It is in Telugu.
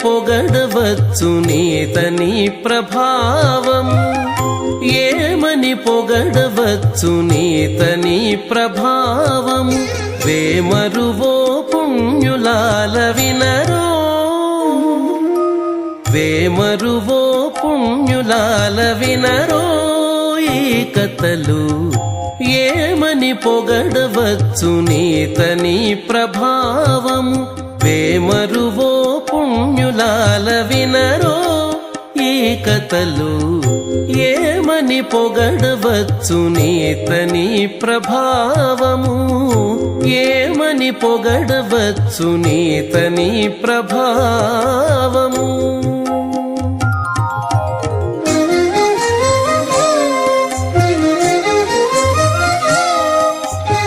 పొగడవచ్చు నీతని ప్రభావము ఏమని పొగడవచ్చు నీతని ప్రభావము వేమరువో పుణ్యులాల వినరో వేమరువో పుణ్యులాల వినరో ఈ కథలు ఏమని పొగడవచ్చు నీతని ప్రభావము వేమరువో పుణ్యులాల వినరో ఈ కథలు ఏమని పొగడవచ్చు నీతని ప్రభావము ఏమని పొగడవచ్చు నీతని ప్రభావము